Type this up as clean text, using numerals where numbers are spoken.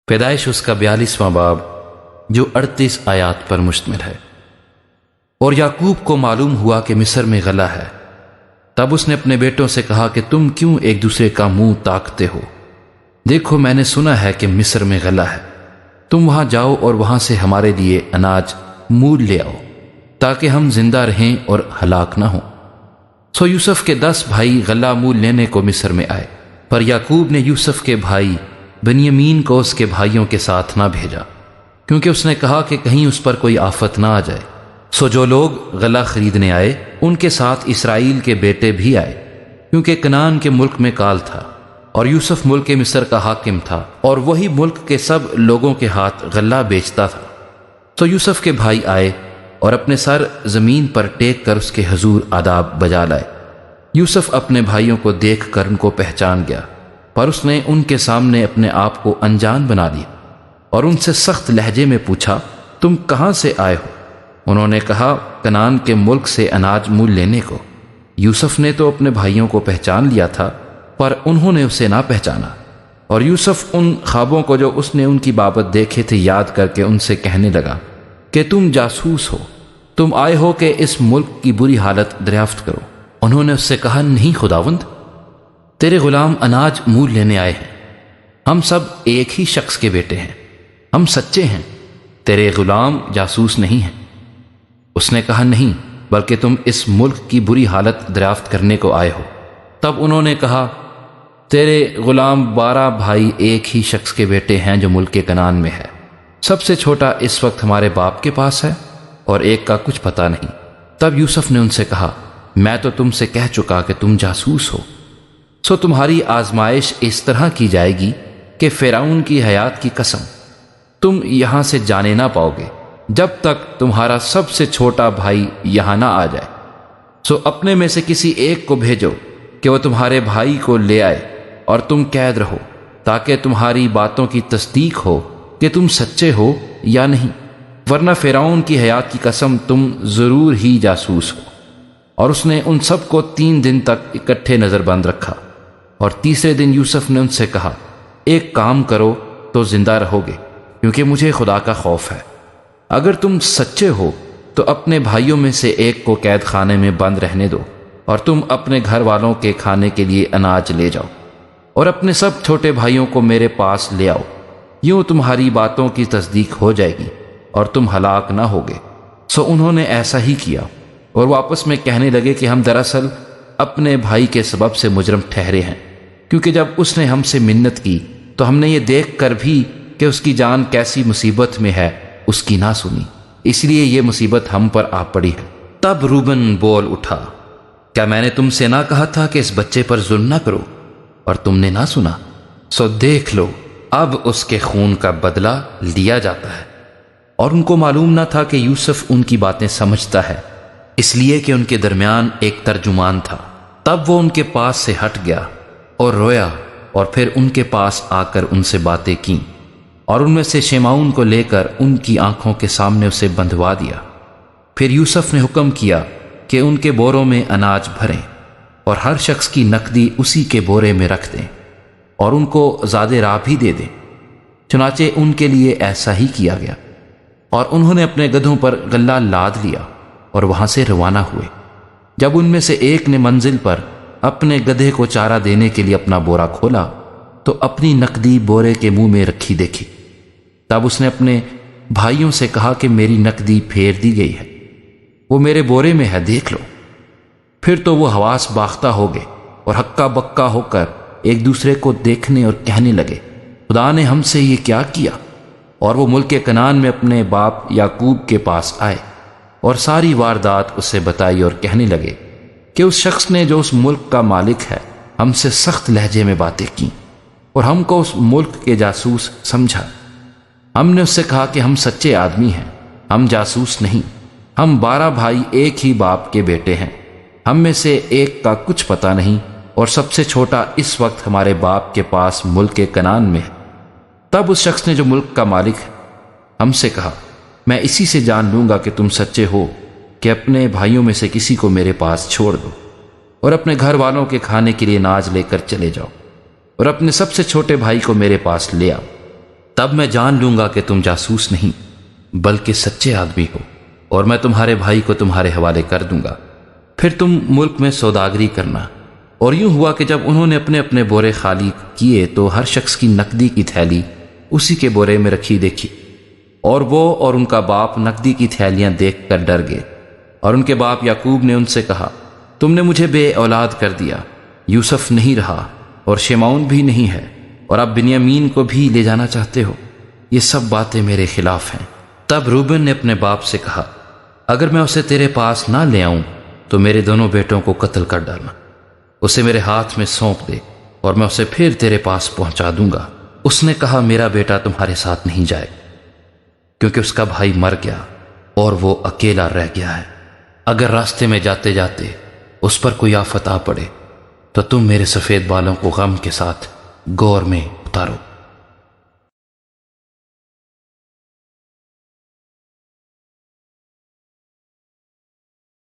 پیدائش اس کا 42واں باب جو 38 آیات پر مشتمل ہے۔ اور یعقوب کو معلوم ہوا کہ مصر میں غلہ ہے، تب اس نے اپنے بیٹوں سے کہا کہ تم کیوں ایک دوسرے کا منہ تاکتے ہو؟ دیکھو میں نے سنا ہے کہ مصر میں غلہ ہے، تم وہاں جاؤ اور وہاں سے ہمارے لیے اناج مول لے آؤ تاکہ ہم زندہ رہیں اور ہلاک نہ ہوں۔ سو یوسف کے 10 بھائی غلہ مول لینے کو مصر میں آئے، پر یعقوب نے یوسف کے بھائی بنیامین کو اس کے بھائیوں کے ساتھ نہ بھیجا، کیونکہ اس نے کہا کہ کہیں اس پر کوئی آفت نہ آ جائے۔ سو جو لوگ غلہ خریدنے آئے ان کے ساتھ اسرائیل کے بیٹے بھی آئے، کیونکہ کنعان کے ملک میں کال تھا اور یوسف ملک مصر کا حاکم تھا، اور وہی ملک کے سب لوگوں کے ہاتھ غلہ بیچتا تھا۔ تو یوسف کے بھائی آئے اور اپنے سر زمین پر ٹیک کر اس کے حضور آداب بجا لائے۔ یوسف اپنے بھائیوں کو دیکھ کر ان کو پہچان گیا، پر اس نے ان کے سامنے اپنے آپ کو انجان بنا لیا اور ان سے سخت لہجے میں پوچھا، تم کہاں سے آئے ہو؟ انہوں نے کہا، کنعان کے ملک سے اناج مول لینے کو۔ یوسف نے تو اپنے بھائیوں کو پہچان لیا تھا، پر انہوں نے اسے نہ پہچانا، اور یوسف ان خوابوں کو جو اس نے ان کی بابت دیکھے تھے یاد کر کے ان سے کہنے لگا کہ تم جاسوس ہو، تم آئے ہو کہ اس ملک کی بری حالت دریافت کرو۔ انہوں نے اس سے کہا، نہیں خداوند، تیرے غلام اناج مول لینے آئے ہیں، ہم سب ایک ہی شخص کے بیٹے ہیں، ہم سچے ہیں، تیرے غلام جاسوس نہیں ہیں۔ اس نے کہا، نہیں، بلکہ تم اس ملک کی بری حالت دریافت کرنے کو آئے ہو۔ تب انہوں نے کہا، تیرے غلام 12 بھائی ایک ہی شخص کے بیٹے ہیں جو ملک کنعان میں ہے، سب سے چھوٹا اس وقت ہمارے باپ کے پاس ہے اور ایک کا کچھ پتہ نہیں۔ تب یوسف نے ان سے کہا، میں تو تم سے کہہ چکا کہ تم جاسوس ہو، سو تمہاری آزمائش اس طرح کی جائے گی کہ فرعون کی حیات کی قسم تم یہاں سے جانے نہ پاؤ گے جب تک تمہارا سب سے چھوٹا بھائی یہاں نہ آ جائے۔ سو اپنے میں سے کسی ایک کو بھیجو کہ وہ تمہارے بھائی کو لے آئے، اور تم قید رہو تاکہ تمہاری باتوں کی تصدیق ہو کہ تم سچے ہو یا نہیں، ورنہ فرعون کی حیات کی قسم تم ضرور ہی جاسوس ہو۔ اور اس نے ان سب کو 3 دن تک اکٹھے نظر بند رکھا، اور تیسرے دن یوسف نے ان سے کہا، ایک کام کرو تو زندہ رہو گے، کیونکہ مجھے خدا کا خوف ہے۔ اگر تم سچے ہو تو اپنے بھائیوں میں سے ایک کو قید خانے میں بند رہنے دو، اور تم اپنے گھر والوں کے کھانے کے لیے اناج لے جاؤ، اور اپنے سب چھوٹے بھائیوں کو میرے پاس لے آؤ، یوں تمہاری باتوں کی تصدیق ہو جائے گی اور تم ہلاک نہ ہوگے۔ سو انہوں نے ایسا ہی کیا، اور وہ آپس میں کہنے لگے کہ ہم دراصل اپنے بھائی کے سبب سے مجرم ٹھہرے ہیں، کیونکہ جب اس نے ہم سے منت کی تو ہم نے یہ دیکھ کر بھی کہ اس کی جان کیسی مصیبت میں ہے اس کی نہ سنی، اس لیے یہ مصیبت ہم پر آ پڑی ہے۔ تب روبن بول اٹھا، کیا میں نے تم سے نہ کہا تھا کہ اس بچے پر ظلم نہ کرو، اور تم نے نہ سنا؟ سو دیکھ لو، اب اس کے خون کا بدلہ لیا جاتا ہے۔ اور ان کو معلوم نہ تھا کہ یوسف ان کی باتیں سمجھتا ہے، اس لیے کہ ان کے درمیان ایک ترجمان تھا۔ تب وہ ان کے پاس سے ہٹ گیا اور رویا، اور پھر ان کے پاس آ کر ان سے باتیں کیں، اور ان میں سے شیمعون کو لے کر ان کی آنکھوں کے سامنے اسے بندھوا دیا۔ پھر یوسف نے حکم کیا کہ ان کے بوروں میں اناج بھریں، اور ہر شخص کی نقدی اسی کے بورے میں رکھ دیں، اور ان کو زیادہ راہ بھی دے دیں۔ چنانچہ ان کے لیے ایسا ہی کیا گیا، اور انہوں نے اپنے گدھوں پر غلہ لاد لیا اور وہاں سے روانہ ہوئے۔ جب ان میں سے ایک نے منزل پر اپنے گدھے کو چارہ دینے کے لیے اپنا بورا کھولا تو اپنی نقدی بورے کے منہ میں رکھی دیکھی۔ تب اس نے اپنے بھائیوں سے کہا کہ میری نقدی پھیر دی گئی ہے، وہ میرے بورے میں ہے، دیکھ لو۔ پھر تو وہ حواس باختہ ہو گئے اور ہکا بکا ہو کر ایک دوسرے کو دیکھنے اور کہنے لگے، خدا نے ہم سے یہ کیا کیا؟ اور وہ ملک کنعان میں اپنے باپ یعقوب کے پاس آئے اور ساری واردات اسے بتائی، اور کہنے لگے کہ اس شخص نے جو اس ملک کا مالک ہے ہم سے سخت لہجے میں باتیں کیں اور ہم کو اس ملک کے جاسوس سمجھا۔ ہم نے اس سے کہا کہ ہم سچے آدمی ہیں، ہم جاسوس نہیں، ہم 12 بھائی ایک ہی باپ کے بیٹے ہیں، ہم میں سے ایک کا کچھ پتہ نہیں، اور سب سے چھوٹا اس وقت ہمارے باپ کے پاس ملک کنعان میں ہے۔ تب اس شخص نے جو ملک کا مالک ہے ہم سے کہا، میں اسی سے جان لوں گا کہ تم سچے ہو کہ اپنے بھائیوں میں سے کسی کو میرے پاس چھوڑ دو، اور اپنے گھر والوں کے کھانے کے لیے اناج لے کر چلے جاؤ، اور اپنے سب سے چھوٹے بھائی کو میرے پاس لے آؤ۔ تب میں جان لوں گا کہ تم جاسوس نہیں بلکہ سچے آدمی ہو، اور میں تمہارے بھائی کو تمہارے حوالے کر دوں گا۔ پھر تم ملک میں سوداگری کرنا۔ اور یوں ہوا کہ جب انہوں نے اپنے اپنے بورے خالی کیے تو ہر شخص کی نقدی کی تھیلی اسی کے بورے میں رکھی دیکھی، اور وہ اور ان کا باپ نقدی کی تھیلیاں دیکھ کر ڈر گئے۔ اور ان کے باپ یعقوب نے ان سے کہا، تم نے مجھے بے اولاد کر دیا، یوسف نہیں رہا اور شمعون بھی نہیں ہے، اور اب بنیامین کو بھی لے جانا چاہتے ہو، یہ سب باتیں میرے خلاف ہیں۔ تب روبن نے اپنے باپ سے کہا، اگر میں اسے تیرے پاس نہ لے آؤں تو میرے دونوں بیٹوں کو قتل کر ڈالنا، اسے میرے ہاتھ میں سونپ دے اور میں اسے پھر تیرے پاس پہنچا دوں گا۔ اس نے کہا، میرا بیٹا تمہارے ساتھ نہیں جائے، کیونکہ اس کا بھائی مر گیا اور وہ اکیلا رہ گیا ہے۔ اگر راستے میں جاتے جاتے اس پر کوئی آفت آ پڑے تو تم میرے سفید بالوں کو غم کے ساتھ گور میں اتارو۔